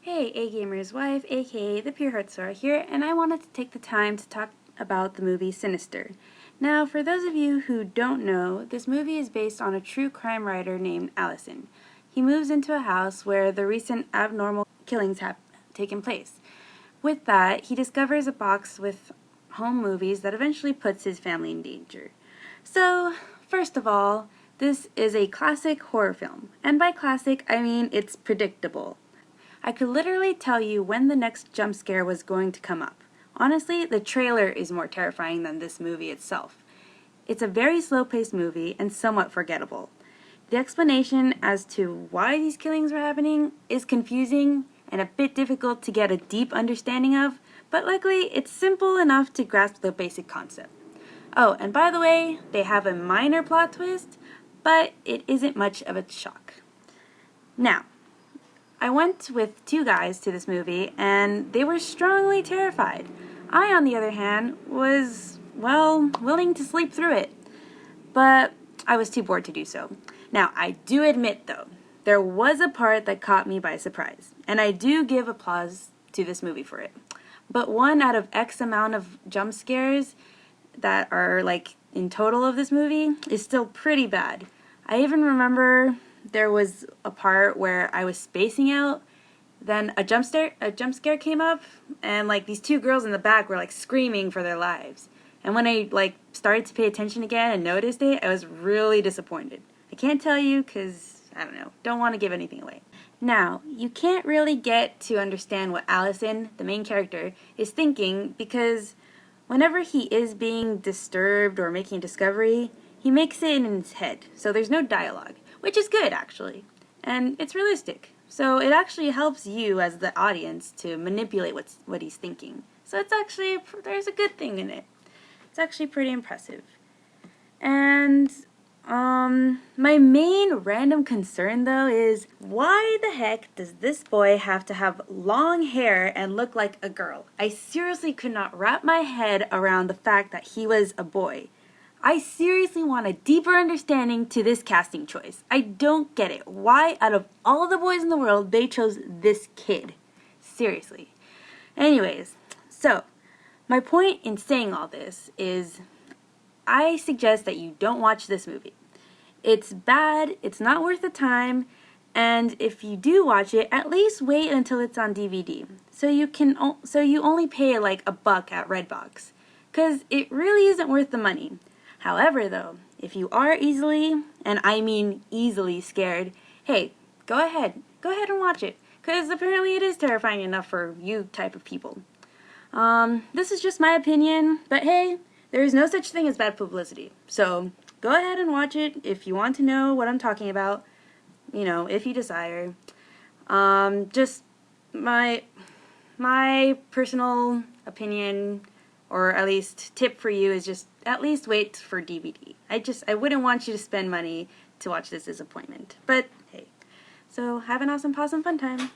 Hey, AGamer'sWife, aka ThePureHeartSora here, and I wanted to take the time to talk about the movie Sinister. Now, for those of you who don't know, this movie is based on a true crime writer named Allison. He moves into a house where the recent abnormal killings have taken place. With that, he discovers a box with home movies that eventually puts his family in danger. So, first of all, this is a classic horror film, and by classic, I mean it's predictable. I could literally tell you when the next jump scare was going to come up. Honestly, the trailer is more terrifying than this movie itself. It's a very slow-paced movie and somewhat forgettable. The explanation as to why these killings were happening is confusing and a bit difficult to get a deep understanding of, but luckily it's simple enough to grasp the basic concept. Oh, and by the way, they have a minor plot twist, but it isn't much of a shock. Now, I went with two guys to this movie, and they were strongly terrified. I, on the other hand, was, well, willing to sleep through it. But I was too bored to do so. Now, I do admit, though, there was a part that caught me by surprise, and I do give applause to this movie for it. But one out of X amount of jump scares that are, like, in total of this movie is still pretty bad. I even remember there was a part where I was spacing out, then a jump scare came up, and like these two girls in the back were like screaming for their lives. And when I like started to pay attention again and noticed it, I was really disappointed. I can't tell you because, I don't know, don't want to give anything away. Now, you can't really get to understand what Allison, the main character, is thinking because whenever he is being disturbed or making a discovery, he makes it in his head, so there's no dialogue. Which is good, actually. And it's realistic. So it actually helps you as the audience to manipulate what he's thinking. So it's actually, there's a good thing in it. It's actually pretty impressive. And, my main random concern, though, is why the heck does this boy have to have long hair and look like a girl? I seriously could not wrap my head around the fact that he was a boy. I seriously want a deeper understanding to this casting choice. I don't get it. Why, out of all the boys in the world, they chose this kid? Seriously. Anyways, so, my point in saying all this is I suggest that you don't watch this movie. It's bad, it's not worth the time, and if you do watch it, at least wait until it's on DVD. So you only pay like $1 at Redbox. 'Cause it really isn't worth the money. However, though, if you are easily, and I mean easily scared, hey, go ahead and watch it, because apparently it is terrifying enough for you type of people. This is just my opinion, but hey, there is no such thing as bad publicity, so go ahead and watch it if you want to know what I'm talking about, you know, if you desire. Just my personal opinion, or at least tip for you, is just at least wait for DVD. I wouldn't want you to spend money to watch this disappointment. But hey, so have an awesome possum fun time.